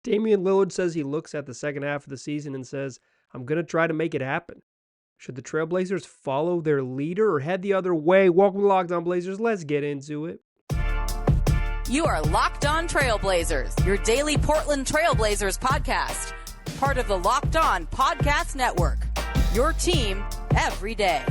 Damian Lillard says he looks at the second half of the season and says, I'm going to try to make it happen. Should the Trailblazers follow their leader or head the other way? Welcome to Locked On Blazers. Let's get into it. You are Locked On Trailblazers, your daily Portland Trailblazers podcast. Part of the Locked On Podcast Network, your team every day.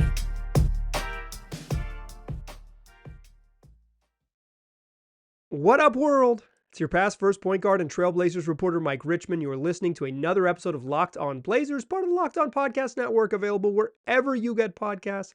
What up, world? It's your past first point guard and Trailblazers reporter, Mike Richmond. You are listening to another episode of Locked On Blazers, part of the Locked On Podcast Network, available wherever you get podcasts,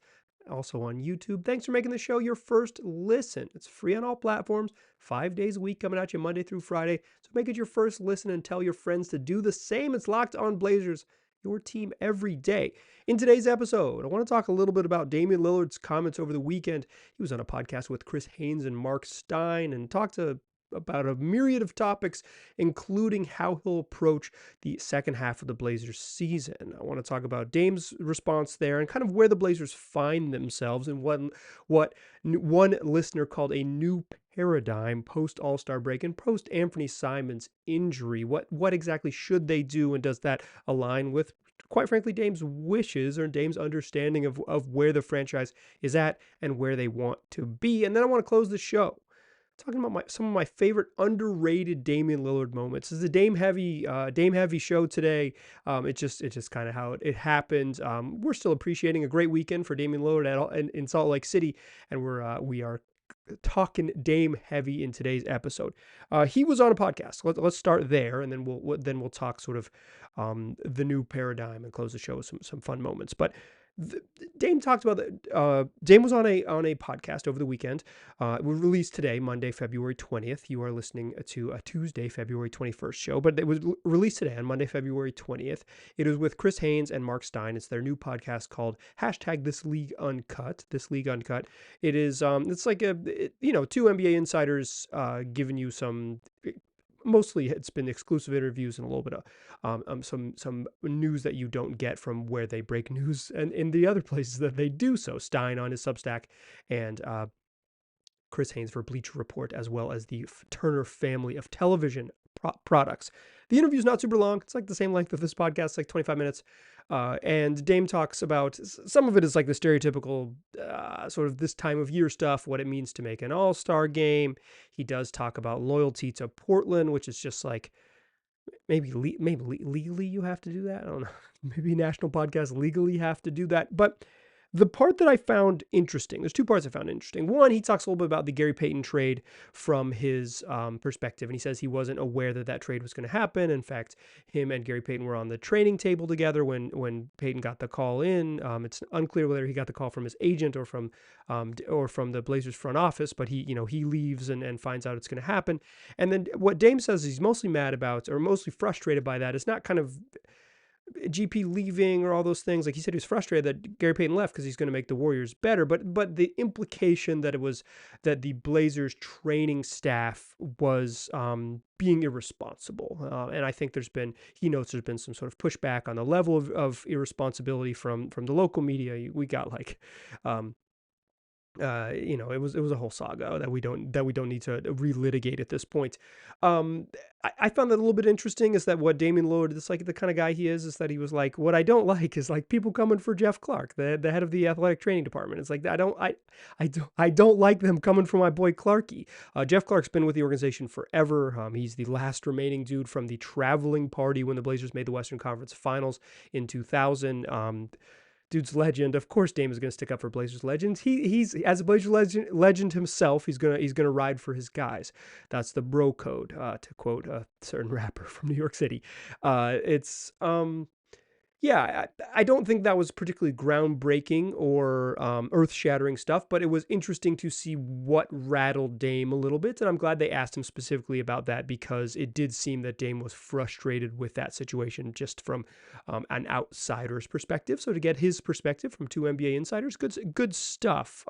also on YouTube. Thanks for making the show your first listen. It's free on all platforms, 5 days a week, coming at you Monday through Friday. So make it your first listen and tell your friends to do the same. It's Locked On Blazers, your team every day. In today's episode, I want to talk a little bit about Damian Lillard's comments over the weekend. He was on a podcast with Chris Haynes and Mark Stein and talked about a myriad of topics, including how he'll approach the second half of the Blazers season. I want to talk about Dame's response there and kind of where the Blazers find themselves and what one listener called a new paradigm post All-Star break and post Anthony Simons injury. What exactly should they do, and does that align with, quite frankly, Dame's wishes or Dame's understanding of where the franchise is at and where they want to be? And then I want to close the show talking about some of my favorite underrated Damian Lillard moments. This is a Dame heavy show today. It's just kind of how it happened. We're still appreciating a great weekend for Damian Lillard in Salt Lake City, and we are talking Dame heavy in today's episode. He was on a podcast. Let's start there, and then we'll talk sort of the new paradigm and close the show with some fun moments. But Dame talked about that. Dame was on a podcast over the weekend. It was released today, Monday, February 20th. You are listening to a Tuesday, February 21st show, but it was released today on Monday, February 20th. It is with Chris Haynes and Mark Stein. It's their new podcast called #This League Uncut. This League Uncut. It is it's like two NBA insiders giving you some. Mostly it's been exclusive interviews and a little bit of some news that you don't get from where they break news and in the other places that they do so. Stein on his Substack and Chris Haynes for Bleacher Report, as well as the Turner family of television products. The interview is not super long. It's like the same length of this podcast, like 25 minutes. And Dame talks about, some of it is like the stereotypical sort of this time of year stuff, what it means to make an all-star game. He does talk about loyalty to Portland, which is just like, maybe legally you have to do that. I don't know. Maybe national podcasts legally have to do that. But the part that I found interesting, there's two parts I found interesting. One, he talks a little bit about the Gary Payton trade from his perspective, and he says he wasn't aware that trade was going to happen. In fact, him and Gary Payton were on the training table together when Payton got the call in. It's unclear whether he got the call from his agent or from the Blazers front office, but he leaves and finds out it's going to happen. And then what Dame says he's mostly mad about, or mostly frustrated by, that is not kind of GP leaving or all those things. Like he said, he was frustrated that Gary Payton left because he's going to make the Warriors better. But the implication that it was that the Blazers training staff was being irresponsible. And I think he notes there's been some sort of pushback on the level of irresponsibility from the local media. We got like, it was a whole saga that we don't need to relitigate at this point. I found that a little bit interesting, is that what Damian Lillard, it's like the kind of guy he is that he was like, what I don't like is like people coming for Jeff Clark, the head of the athletic training department. It's like, I don't like them coming for my boy Clarky. Jeff Clark's been with the organization forever. He's the last remaining dude from the traveling party when the Blazers made the Western Conference Finals in 2000. Dude's legend. Of course, Dame is going to stick up for Blazers legends. He's as a Blazers legend himself. He's gonna ride for his guys. That's the bro code, to quote a certain rapper from New York City. Yeah, I don't think that was particularly groundbreaking or earth-shattering stuff, but it was interesting to see what rattled Dame a little bit, and I'm glad they asked him specifically about that, because it did seem that Dame was frustrated with that situation just from an outsider's perspective. So to get his perspective from two NBA insiders, good stuff.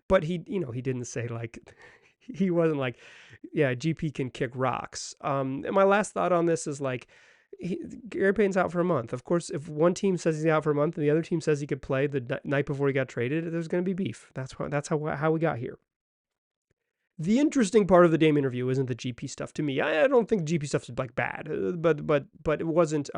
But he didn't say like, he wasn't like, yeah, GP can kick rocks. And my last thought on this is like, Gary Payton's out for a month. Of course, if one team says he's out for a month and the other team says he could play the night before he got traded, there's going to be beef. That's how we got here. The interesting part of the Dame interview isn't the GP stuff to me. I don't think GP stuff's like bad, but it wasn't.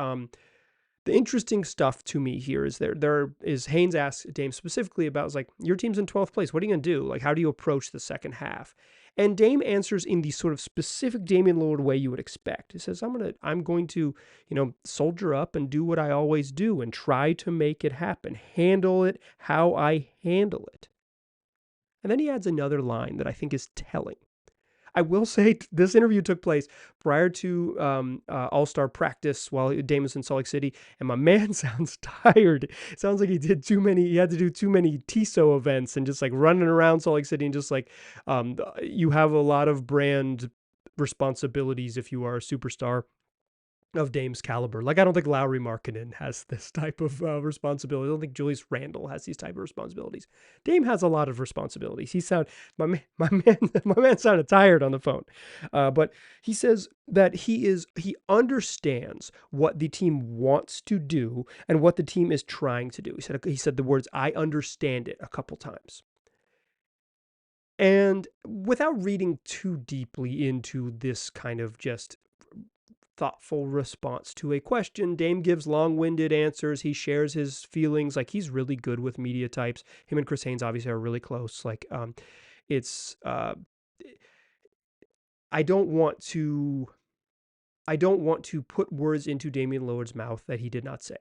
The interesting stuff to me here is there is Haynes asks Dame specifically about, is like, your team's in 12th place. What are you gonna do? Like, how do you approach the second half? And Dame answers in the sort of specific Damian Lillard way you would expect. He says, I'm going to, soldier up and do what I always do and try to make it happen. Handle it how I handle it. And then he adds another line that I think is telling. I will say this interview took place prior to All-Star practice while Dame was in Salt Lake City, and my man sounds tired. It sounds like he had to do too many TISO events and just like running around Salt Lake City and just like you have a lot of brand responsibilities if you are a superstar of Dame's caliber. Like, I don't think Lowry Markkanen has this type of responsibility. I don't think Julius Randle has these type of responsibilities. Dame has a lot of responsibilities. My man sounded tired on the phone, but he says that he understands what the team wants to do and what the team is trying to do. He said the words "I understand it" a couple times. And without reading too deeply into this kind of just thoughtful response to a question, Dame gives long-winded answers. He shares his feelings. Like, he's really good with media types. Him and Chris Haynes obviously are really close. Like, I don't want to put words into Damian Lillard's mouth that he did not say.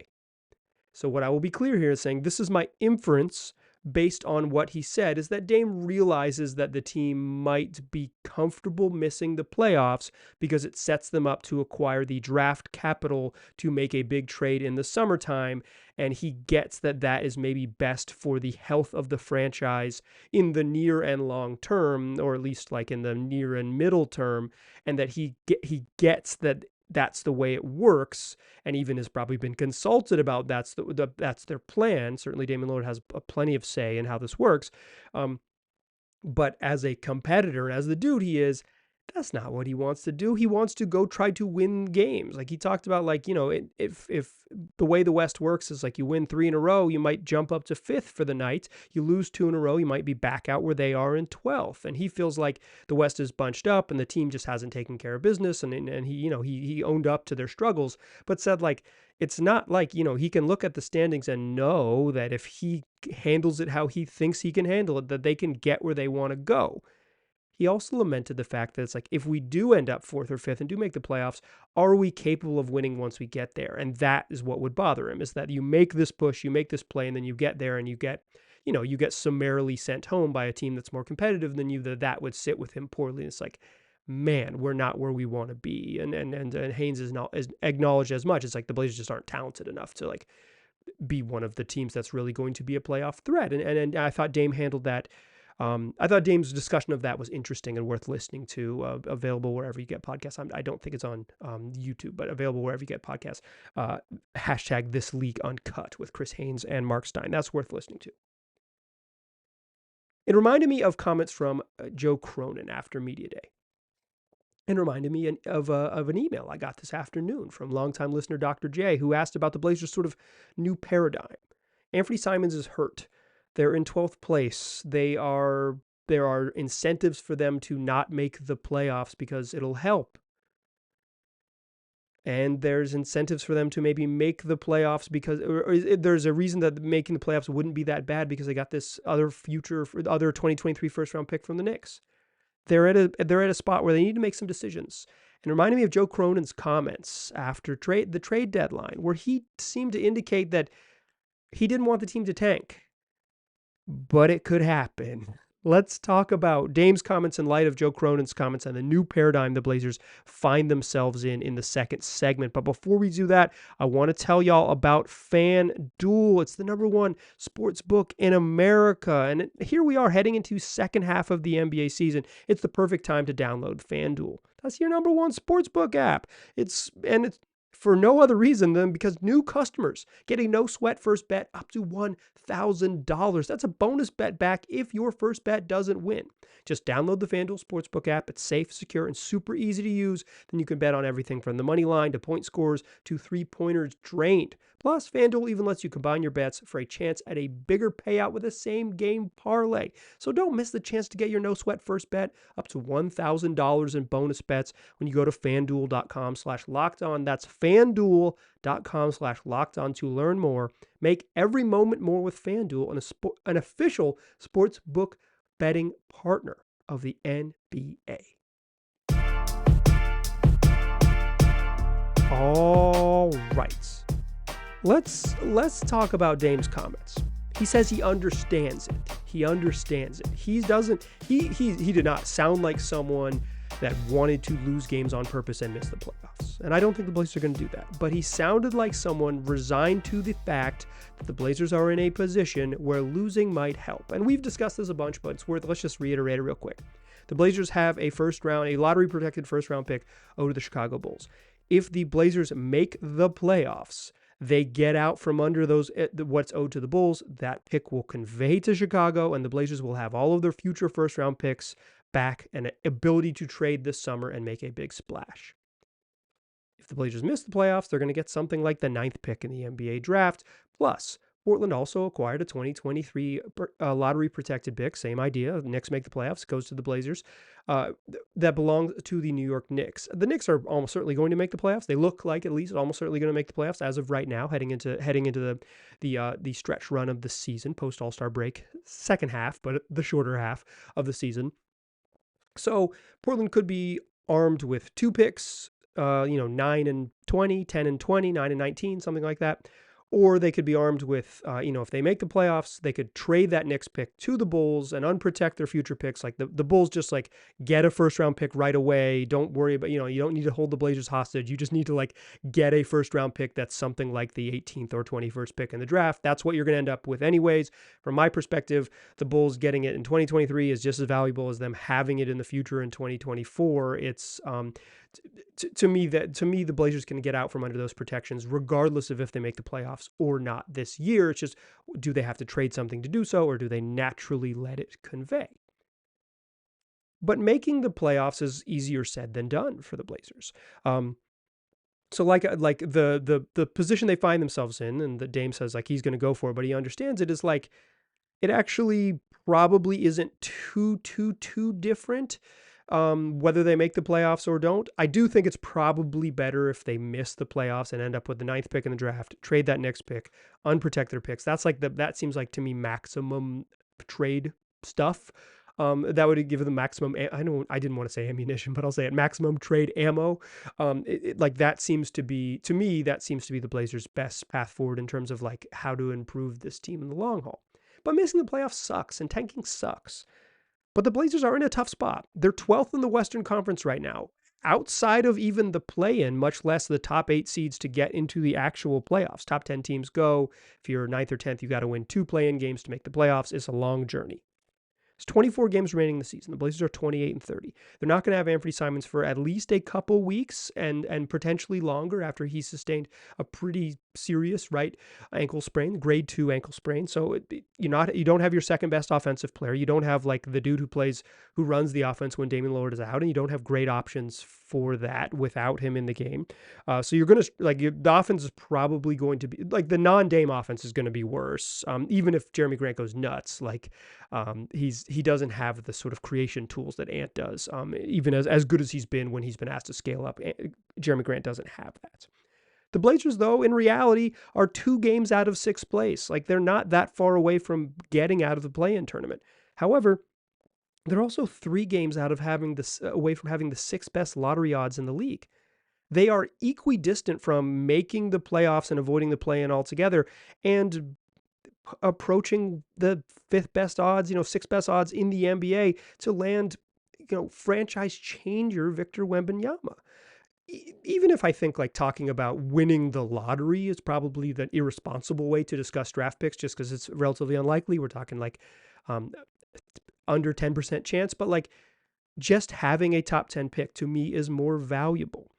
So what I will be clear here is saying this is my inference based on what he said, is that Dame realizes that the team might be comfortable missing the playoffs because it sets them up to acquire the draft capital to make a big trade in the summertime. And he gets that that is maybe best for the health of the franchise in the near and long term, or at least like in the near and middle term, and that he gets that that's the way it works, and even has probably been consulted about that's their plan. Certainly Damian Lillard has plenty of say in how this works. But as a competitor, and as the dude he is, that's not what he wants to do. He wants to go try to win games. Like, he talked about, like, if the way the West works is like you win 3 in a row, you might jump up to 5th for the night. You lose 2 in a row, you might be back out where they are in 12th. And he feels like the West is bunched up and the team just hasn't taken care of business. And he owned up to their struggles, but said, like, it's not like, he can look at the standings and know that if he handles it how he thinks he can handle it, that they can get where they want to go. He also lamented the fact that it's like, if we do end up 4th or 5th and do make the playoffs, are we capable of winning once we get there? And that is what would bother him, is that you make this push, you make this play, and then you get there and you get summarily sent home by a team that's more competitive than you, that would sit with him poorly. And it's like, man, we're not where we want to be. And Haynes is not as acknowledged as much. It's like the Blazers just aren't talented enough to like be one of the teams that's really going to be a playoff threat. And I thought Dame handled that. I thought Dame's discussion of that was interesting and worth listening to. Available wherever you get podcasts. I don't think it's on YouTube, but available wherever you get podcasts. Hashtag This League Uncut with Chris Haynes and Mark Stein. That's worth listening to. It reminded me of comments from Joe Cronin after Media Day. And reminded me of an email I got this afternoon from longtime listener Dr. J, who asked about the Blazers' sort of new paradigm. Anthony Simons is hurt. They're in 12th place. There are incentives for them to not make the playoffs because it'll help. And there's incentives for them to maybe make the playoffs because there's a reason that making the playoffs wouldn't be that bad because they got this other 2023 first round pick from the Knicks. They're at a spot where they need to make some decisions. And it reminded me of Joe Cronin's comments after the trade deadline, where he seemed to indicate that he didn't want the team to tank. But it could happen. Let's talk about Dame's comments in light of Joe Cronin's comments and the new paradigm the Blazers find themselves in the second segment. But before we do that, I want to tell y'all about FanDuel. It's the #1 sports book in America. And here we are heading into second half of the NBA season. It's the perfect time to download FanDuel. That's your #1 sports book app. It's for no other reason than because new customers get a no sweat first bet up to $1,000. That's a bonus bet back if your first bet doesn't win. Just download the FanDuel Sportsbook app. It's safe, secure, and super easy to use. Then you can bet on everything from the money line to point scores to three-pointers drained. Plus, FanDuel even lets you combine your bets for a chance at a bigger payout with a same-game parlay. So don't miss the chance to get your no-sweat first bet up to $1,000 in bonus bets when you go to FanDuel.com/lockedon. That's FanDuel.com/lockedon to learn more. Make every moment more with FanDuel, an official sportsbook betting partner of the NBA. All right. Let's talk about Dame's comments. He says he understands it. He did not sound like someone that wanted to lose games on purpose and miss the playoffs. And I don't think the Blazers are going to do that. But he sounded like someone resigned to the fact that the Blazers are in a position where losing might help. And we've discussed this a bunch, but let's just reiterate it real quick. The Blazers have a lottery-protected first-round pick owed to the Chicago Bulls. If the Blazers make the playoffs, they get out from under what's owed to the Bulls. That pick will convey to Chicago, and the Blazers will have all of their future first-round picks back and an ability to trade this summer and make a big splash. If the Blazers miss the playoffs, they're going to get something like the 9th pick in the NBA draft. Plus, Portland also acquired a 2023 lottery-protected pick. Same idea. The Knicks make the playoffs, goes to the Blazers. That belongs to the New York Knicks. The Knicks are almost certainly going to make the playoffs. They look like at least almost certainly going to make the playoffs as of right now, heading into the stretch run of the season, post All-Star break, second half, but the shorter half of the season. So Portland could be armed with 2 picks, 9 and 20, 10 and 20, 9 and 19, something like that. Or they could be armed with, if they make the playoffs, they could trade that Knicks pick to the Bulls and unprotect their future picks. Like the Bulls just get a first round pick right away. Don't worry about, you don't need to hold the Blazers hostage. You just need to get a first round pick that's something like the 18th or 21st pick in the draft. That's what you're going to end up with anyways. From my perspective, the Bulls getting it in 2023 is just as valuable as them having it in the future in 2024. It's, to me, the Blazers can get out from under those protections, regardless of if they make the playoffs or not this year. It's just, do they have to trade something to do so, or do they naturally let it convey? But making the playoffs is easier said than done for the Blazers. So the position they find themselves in, and the Dame says he's going to go for it, but he understands it, is it actually probably isn't too different. Whether they make the playoffs or don't. I do think it's probably better if they miss the playoffs and end up with the 9th pick in the draft, trade that next pick, unprotect their picks. That seems like to me maximum trade stuff. That would give them maximum, I didn't want to say ammunition, but I'll say it, maximum trade ammo. That seems to be the Blazers' best path forward in terms of how to improve this team in the long haul. But missing the playoffs sucks and tanking sucks. But the Blazers are in a tough spot. They're 12th in the Western Conference right now, outside of even the play-in, much less the top 8 seeds to get into the actual playoffs. Top 10 teams go. If you're 9th or 10th, you got to win 2 play-in games to make the playoffs. It's a long journey. There's 24 games remaining in the season. The Blazers are 28 and 30. They're not going to have Anthony Simons for at least a couple weeks and potentially longer after he sustained a pretty serious right ankle sprain, grade 2 ankle sprain. So you don't have your second best offensive player. You don't have the dude who runs the offense when Damian Lillard is out, and you don't have great options for that without him in the game. So you're going to the offense is probably going to be the non-Dame offense is going to be worse. Even if Jeremy Grant goes nuts, he doesn't have the sort of creation tools that Ant does. Even as good as he's been when he's been asked to scale up, Jeremy Grant doesn't have that. The Blazers, though, in reality, are 2 games out of 6th place. They're not that far away from getting out of the play-in tournament. However, they're also 3 games away from having the 6th best lottery odds in the league. They are equidistant from making the playoffs and avoiding the play-in altogether, and approaching the 5th best odds, 6th best odds in the NBA to land, franchise changer Victor Wembanyama. Even if I think talking about winning the lottery is probably the irresponsible way to discuss draft picks, just because it's relatively unlikely. We're talking under 10% chance, but just having a top 10 pick to me is more valuable.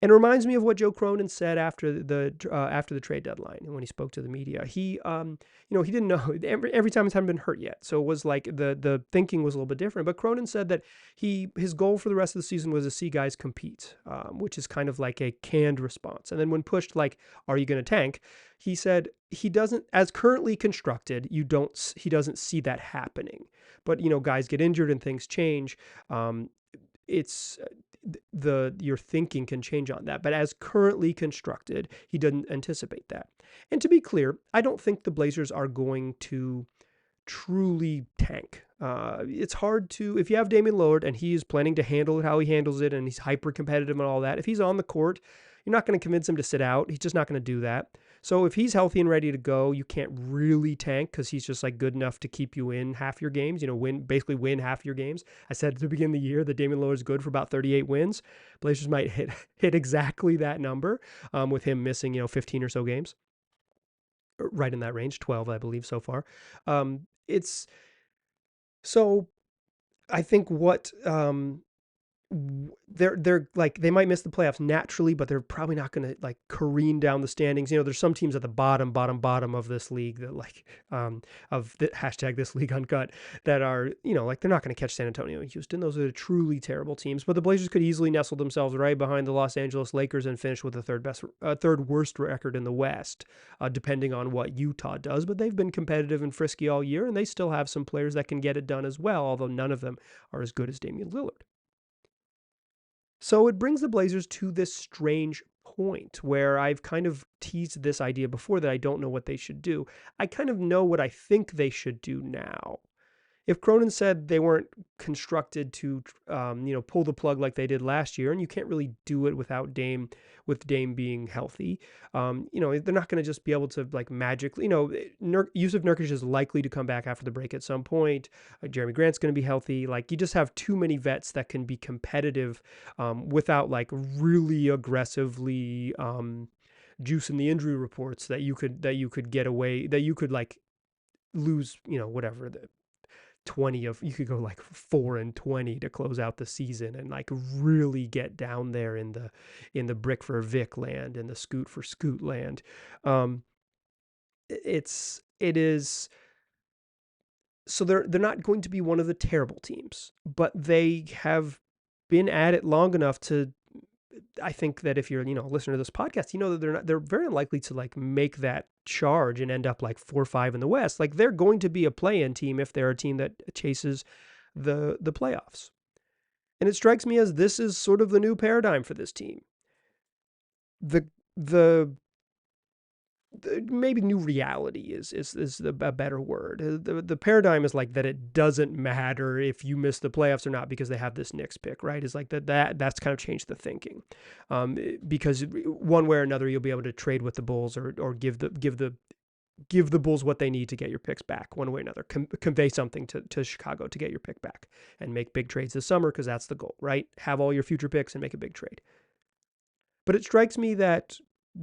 And it reminds me of what Joe Cronin said after the trade deadline and when he spoke to the media. He he didn't know every time his hadn't been hurt yet, so it was like the thinking was a little bit different. But Cronin said that his goal for the rest of the season was to see guys compete, which is kind of like a canned response. And then when pushed, like, "Are you going to tank?" He said he doesn't, as currently constructed, he doesn't see that happening. But guys get injured and things change. It's your thinking can change on that, but as currently constructed, he didn't anticipate that. And to be clear, I don't think the Blazers are going to truly tank. It's hard to, if you have Damian Lillard and he is planning to handle it how he handles it and he's hyper competitive and all that, if he's on the court, you're not going to convince him to sit out. He's just not going to do that. So if he's healthy and ready to go, you can't really tank because he's just like good enough to keep you in half your games, basically win half your games. I said at the beginning of the year that Damian Lillard is good for about 38 wins. Blazers might hit exactly that number with him missing, 15 or so games. Right in that range, 12, I believe, so far. So I think what they're like, they might miss the playoffs naturally, but they're probably not going to like careen down the standings. There's some teams at the bottom of this league that like of the hashtag this league uncut that are like they're not going to catch San Antonio and Houston. Those are the truly terrible teams. But the Blazers could easily nestle themselves right behind the Los Angeles Lakers and finish with the third worst record in the West, depending on what Utah does. But they've been competitive and frisky all year, and they still have some players that can get it done as well, although none of them are as good as Damian Lillard. So it brings the Blazers to this strange point where I've kind of teased this idea before that I don't know what they should do. I kind of know what I think they should do now. If Cronin said they weren't constructed to, pull the plug like they did last year, and you can't really do it without Dame being healthy, they're not going to just be able to like magically, Yusuf Nurkic is likely to come back after the break at some point. Jeremy Grant's going to be healthy. Like you just have too many vets that can be competitive without like really aggressively juicing the injury reports that you could get away, that you could like lose, whatever the 20 of, you could go like 4-20 to close out the season and like really get down there in the brick for Vic land and the scoot for scoot land. It is, so they're not going to be one of the terrible teams, but they have been at it long enough to, I think that if you're, a listener to this podcast, that they're very unlikely to like make that charge and end up like 4-5 in the West. Like they're going to be a play-in team if they're a team that chases the playoffs. And it strikes me as this is sort of the new paradigm for this team. The maybe new reality is a better word. The paradigm is like that it doesn't matter if you miss the playoffs or not because they have this Knicks pick, right? It's like that's kind of changed the thinking, because one way or another you'll be able to trade with the Bulls or give the Bulls what they need to get your picks back one way or another. Convey something to Chicago to get your pick back and make big trades this summer because that's the goal, right? Have all your future picks and make a big trade. But it strikes me that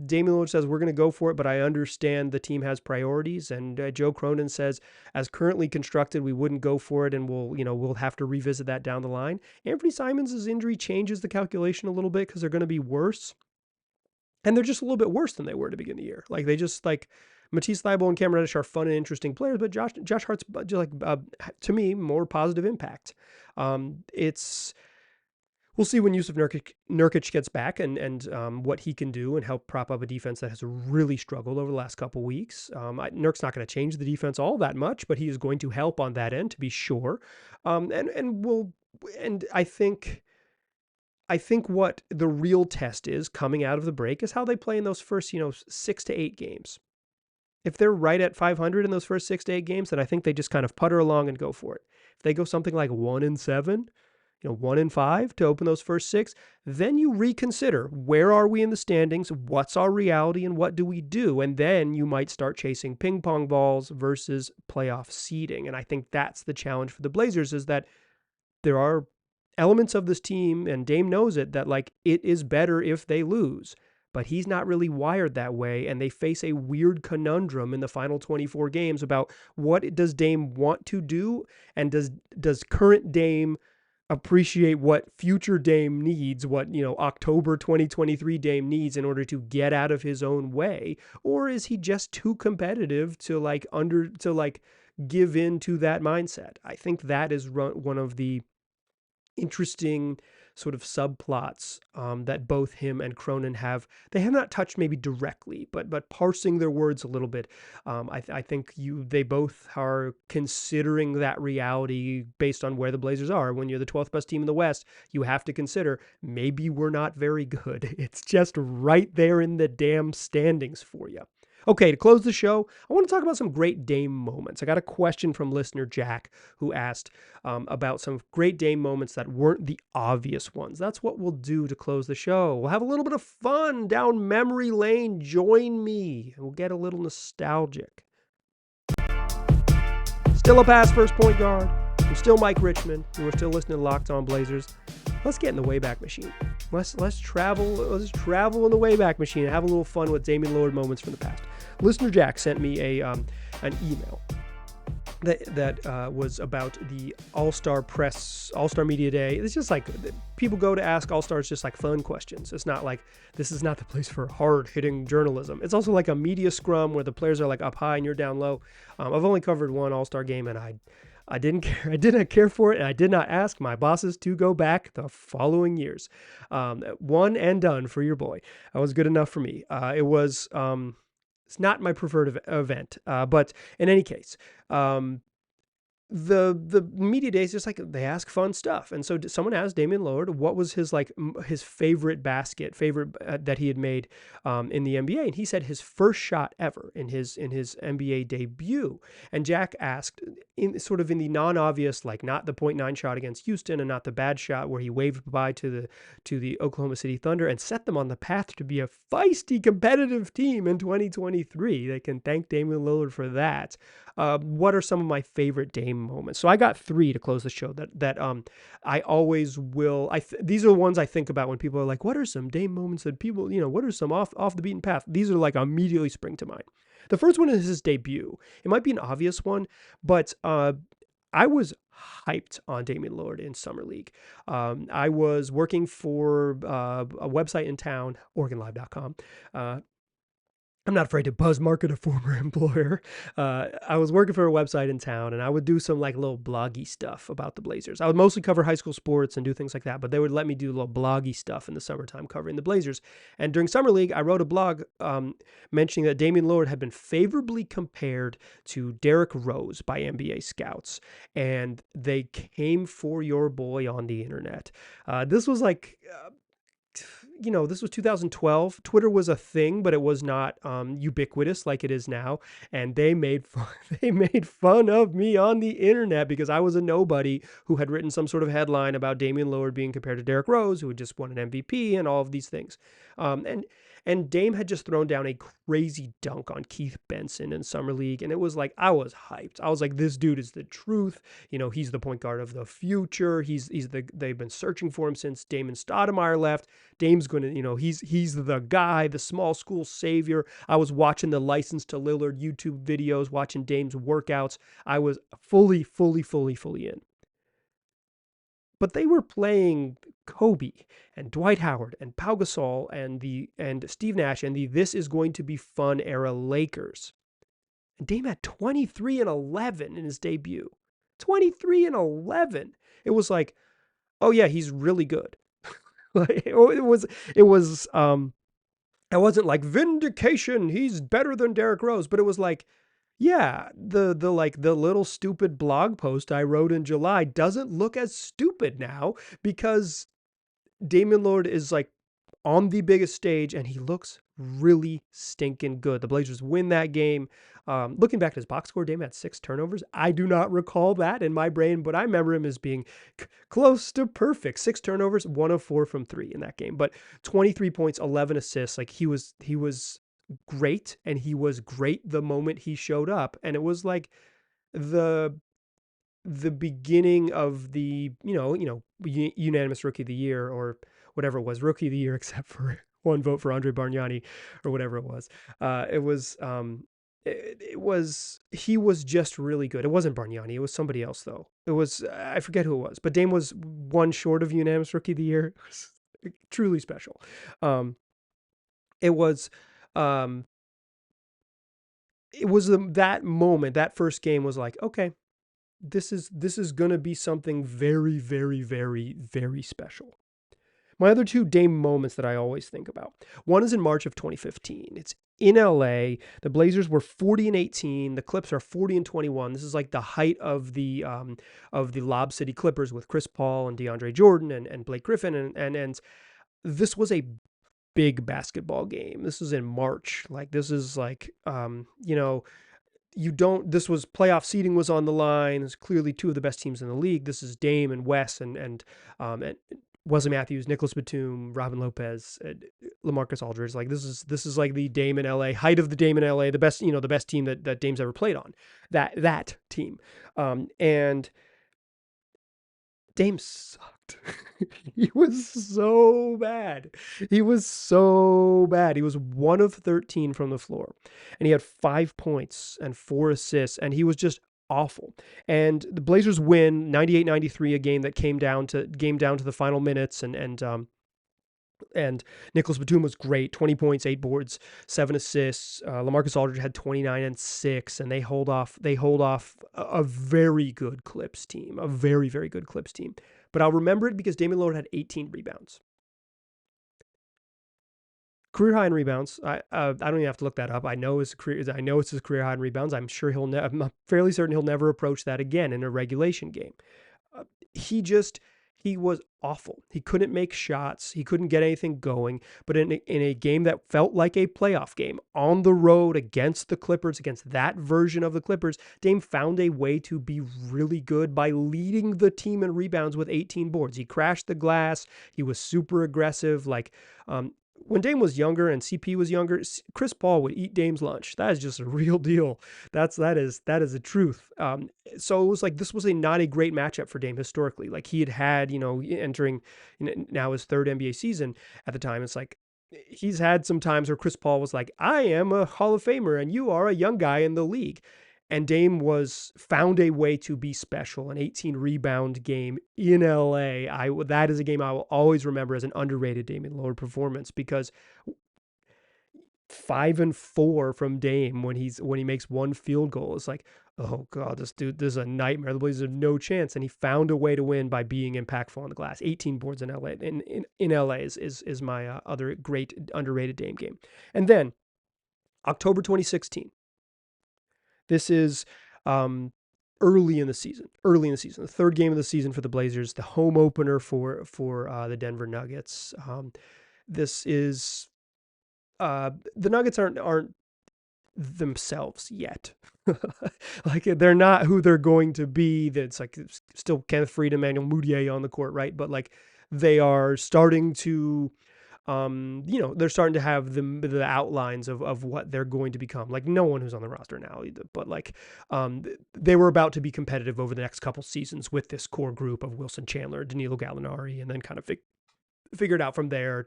Damian Lillard says, we're going to go for it, but I understand the team has priorities. And Joe Cronin says, as currently constructed, we wouldn't go for it, and we'll have to revisit that down the line. Anthony Simons' injury changes the calculation a little bit because they're going to be worse. And they're just a little bit worse than they were to begin the year. Like they just like Matisse Thybulle and Cam Reddish are fun and interesting players, but Josh Hart's just like to me more positive impact. We'll see when Yusuf Nurkic gets back and what he can do and help prop up a defense that has really struggled over the last couple weeks. Nurk's not going to change the defense all that much, but he is going to help on that end to be sure. And I think what the real test is coming out of the break is how they play in those first 6 to 8 games. If they're right at 500 in those first 6 to 8 games, then I think they just kind of putter along and go for it. If they go something like 1-7. 1-5 to open those first 6, then you reconsider where are we in the standings, what's our reality, and what do we do? And then you might start chasing ping pong balls versus playoff seeding. And I think that's the challenge for the Blazers, is that there are elements of this team, and Dame knows it, that like it is better if they lose. But he's not really wired that way, and they face a weird conundrum in the final 24 games about what does Dame want to do, and does current Dame appreciate what future Dame needs, what, October 2023 Dame needs in order to get out of his own way? Or is he just too competitive to give in to that mindset? I think that is one of the interesting sort of subplots that both him and Cronin have. They have not touched maybe directly, but parsing their words a little bit. I think they both are considering that reality based on where the Blazers are. When you're the 12th best team in the West, you have to consider maybe we're not very good. It's just right there in the damn standings for you. Okay, to close the show, I want to talk about some great Dame moments. I got a question from listener Jack who asked about some great Dame moments that weren't the obvious ones. That's what we'll do to close the show. We'll have a little bit of fun down memory lane. Join me. We'll get a little nostalgic. Still a pass first point guard. I'm still Mike Richmond. We're still listening to Locked On Blazers. Let's get in the Wayback Machine. Let's travel in the Wayback Machine and have a little fun with Damian Lillard moments from the past. Listener Jack sent me an email that was about the All-Star Media Day. It's just like people go to ask All-Stars just like fun questions. It's not like this is not the place for hard-hitting journalism. It's also like a media scrum where the players are like up high and you're down low. I've only covered one All-Star game and I didn't care. I did not care for it, and I did not ask my bosses to go back the following years. One and done for your boy. That was good enough for me. It's not my preferred event, but in any case, the media days just like they ask fun stuff, and so someone asked Damian Lillard what was his favorite that he had made in the NBA, and he said his first shot ever in his NBA debut. And Jack asked in the non-obvious, like not the .9 shot against Houston and not the bad shot where he waved goodbye to the Oklahoma City Thunder and set them on the path to be a feisty competitive team in 2023. They can thank Damian Lillard for that. What are some of my favorite Dame moments? So I got 3 to close the show that I always will. These are the ones I think about when people are like, what are some Dame moments that people, what are some off the beaten path? These are like immediately spring to mind. The first one is his debut. It might be an obvious one, but I was hyped on Damian Lillard in Summer League. I was working for a website in town, OregonLive.com. I'm not afraid to buzz market a former employer. I was working for a website in town, and I would do some like little bloggy stuff about the Blazers. I would mostly cover high school sports and do things like that, but they would let me do little bloggy stuff in the summertime covering the Blazers. And during Summer League, I wrote a blog mentioning that Damian Lillard had been favorably compared to Derrick Rose by NBA scouts, and they came for your boy on the internet. This was like... this was 2012. Twitter was a thing, but it was not ubiquitous like it is now. And they made fun of me on the internet because I was a nobody who had written some sort of headline about Damian Lillard being compared to Derrick Rose, who had just won an MVP and all of these things. And Dame had just thrown down a crazy dunk on Keith Benson in Summer League. And it was like, I was hyped. I was like, this dude is the truth. He's the point guard of the future. They've been searching for him since Damon Stoudemire left. Dame's going to, he's the guy, the small school savior. I was watching the License to Lillard YouTube videos, watching Dame's workouts. I was fully in. But they were playing Kobe and Dwight Howard and Pau Gasol and Steve Nash and the this is going to be fun era Lakers. And Dame had 23 and 11 in his debut. 23 and 11. It was like, oh yeah, he's really good. It wasn't like vindication, he's better than Derrick Rose, but it was like, yeah, the little stupid blog post I wrote in July doesn't look as stupid now because Damian Lillard is like on the biggest stage and he looks really stinking good. The Blazers win that game. Looking back at his box score, Dame had 6 turnovers. I do not recall that in my brain, but I remember him as being close to perfect. 6 turnovers, 1 of 4 from 3 in that game, but 23 points, 11 assists. Like he was great, and he was great the moment he showed up, and it was like the beginning of the unanimous rookie of the year or whatever it was, rookie of the year except for one vote for Andre Bargnani or whatever it was. he was just really good. It wasn't Bargnani. It was somebody else though. It was, I forget who it was, but Dame was one short of unanimous rookie of the year. It was truly special. It was, um, that moment, that first game was like, okay, this is going to be something very, very, very, very special. My other two Dame moments that I always think about. One is in March of 2015. It's in LA. The Blazers were 40-18. The Clips are 40-21. This is like the height of the Lob City Clippers with Chris Paul and DeAndre Jordan and Blake Griffin, and this was a big basketball game. This was in March. Like, this is like, this was playoff seeding was on the line. It's clearly two of the best teams in the league. This is Dame and Wes and Wesley Matthews, Nicholas Batum, Robin Lopez, LaMarcus Aldridge. Like, this is like the Dame in LA, height of the Dame in LA, the best team that Dame's ever played on. That team. And Dame sucked. He was so bad. He was 1 of 13 from the floor, and he had 5 points and 4 assists, and he was just awful. And the Blazers win 98-93, a game that came down to the final minutes, and Nicholas Batum was great, 20 points, 8 boards, 7 assists. LaMarcus Aldridge had 29 and 6, and they hold off a very good Clips team, a very, very good Clips team. But I'll remember it because Damian Lillard had 18 rebounds. Career high in rebounds. I don't even have to look that up. I know it's his career high in rebounds. I'm fairly certain he'll never approach that again in a regulation game. He was awful. He couldn't make shots. He couldn't get anything going. But in a game that felt like a playoff game on the road against the Clippers, against that version of the Clippers, Dame found a way to be really good by leading the team in rebounds with 18 boards. He crashed the glass. He was super aggressive. Like, when Dame was younger and CP was younger, Chris Paul would eat Dame's lunch. That is just a real deal. That is the truth. So it was like, this was not a great matchup for Dame historically. Like, he had entering now his 3rd NBA season at the time. It's like, he's had some times where Chris Paul was like, I am a Hall of Famer and you are a young guy in the league. And Dame found a way to be special. An 18 rebound game in LA. That is a game I will always remember as an underrated Damian Lillard performance, because 5 and 4 from Dame when he makes one field goal. It's like, oh God, this is a nightmare. The Blazers have no chance. And he found a way to win by being impactful on the glass. 18 boards in LA. In LA is my other great underrated Dame game. And then October 2016. This is early in the season, the 3rd game of the season for the Blazers, the home opener for the Denver Nuggets. This is the Nuggets aren't themselves yet. Like, they're not who they're going to be. That's like still Kenneth Faried, Emmanuel Mudiay on the court, right? But like, they are starting to. They're starting to have the outlines of what they're going to become. Like, no one who's on the roster now, but like, they were about to be competitive over the next couple seasons with this core group of Wilson Chandler, Danilo Gallinari, and then kind of figured out from there.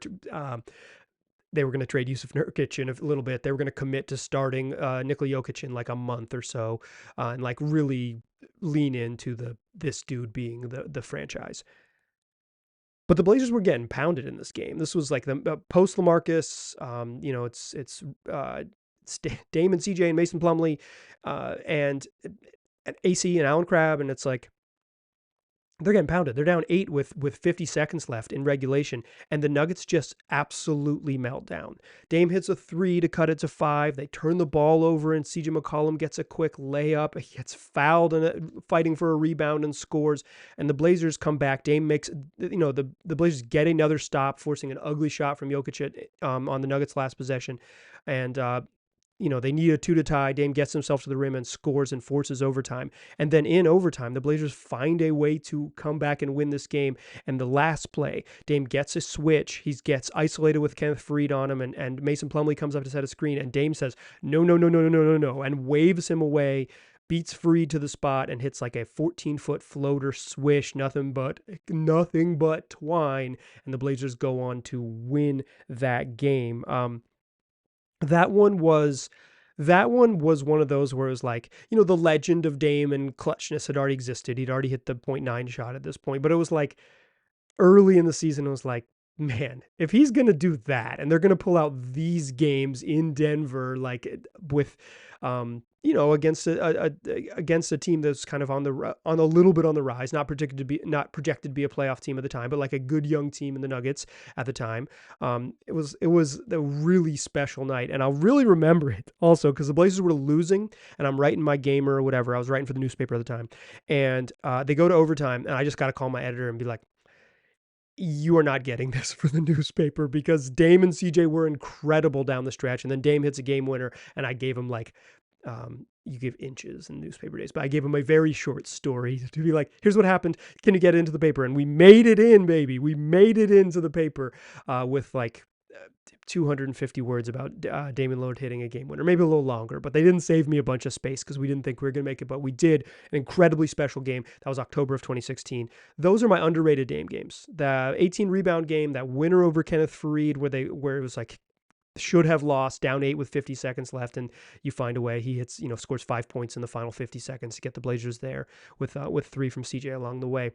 They were going to trade Yusuf Nurkic in a little bit. They were going to commit to starting Nikola Jokic in like a month or so, and like really lean into this dude being the franchise. But the Blazers were getting pounded in this game. This was like the post LaMarcus. It's Dame and CJ and Mason Plumlee, and AC and Allen Crabbe, and it's like, they're getting pounded. They're down 8 with 50 seconds left in regulation, and the Nuggets just absolutely melt down. Dame hits a 3 to cut it to 5. They turn the ball over, and CJ McCollum gets a quick layup. He gets fouled and fighting for a rebound and scores. And the Blazers come back. Dame makes, the Blazers get another stop, forcing an ugly shot from Jokic on the Nuggets' last possession, and they need a 2 to tie. Dame gets himself to the rim and scores and forces overtime. And then in overtime, the Blazers find a way to come back and win this game. And the last play, Dame gets a switch. He gets isolated with Kenneth Faried on him, and Mason Plumlee comes up to set a screen, and Dame says, no, and waves him away, beats Faried to the spot, and hits like a 14-foot floater swish, nothing but twine. And the Blazers go on to win that game. That one was that one was one of those where it was like, the legend of Dame and clutchness had already existed. He'd already hit the .9 shot at this point, but it was like early in the season, it was like, man, if he's going to do that and they're going to pull out these games in Denver, like with, against against a team that's kind of on a little bit on the rise, not projected to be a playoff team at the time, but like a good young team in the Nuggets at the time. It was a really special night, and I'll really remember it also because the Blazers were losing, and I'm writing my Gamer or whatever. I was writing for the newspaper at the time, and they go to overtime, and I just got to call my editor and be like, you are not getting this for the newspaper, because Dame and CJ were incredible down the stretch. And then Dame hits a game winner, and I gave him like, you give inches in newspaper days, but I gave him a very short story to be like, here's what happened. Can you get it into the paper? And we made it in, baby. We made it into the paper with like 250 words about Damian Lillard hitting a game winner, maybe a little longer, but they didn't save me a bunch of space because we didn't think we were going to make it, but we did. An incredibly special game. That was October of 2016. Those are my underrated Dame games. The 18 rebound game, that winner over Kenneth Faried, where it was like, should have lost, down 8 with 50 seconds left, and you find a way. He hits, scores 5 points in the final 50 seconds to get the Blazers there with 3 from CJ along the way.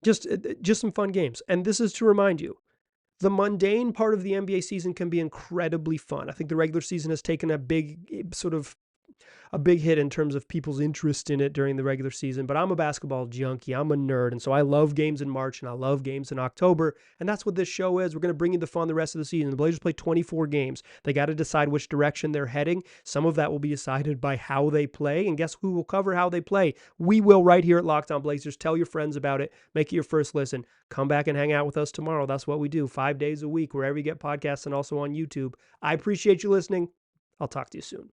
Just some fun games. And this is to remind you, the mundane part of the NBA season can be incredibly fun. I think the regular season has taken a big hit in terms of people's interest in it during the regular season, but I'm a basketball junkie. I'm a nerd, and so I love games in March and I love games in October, and that's what this show is. We're going to bring you the fun the rest of the season. The Blazers play 24 games. They got to decide which direction they're heading. Some of that will be decided by how they play, and guess who will cover how they play? We will, right here at Locked On Blazers. Tell your friends about it. Make it your first listen. Come back and hang out with us tomorrow. That's what we do 5 days a week, wherever you get podcasts and also on YouTube. I appreciate you listening. I'll talk to you soon.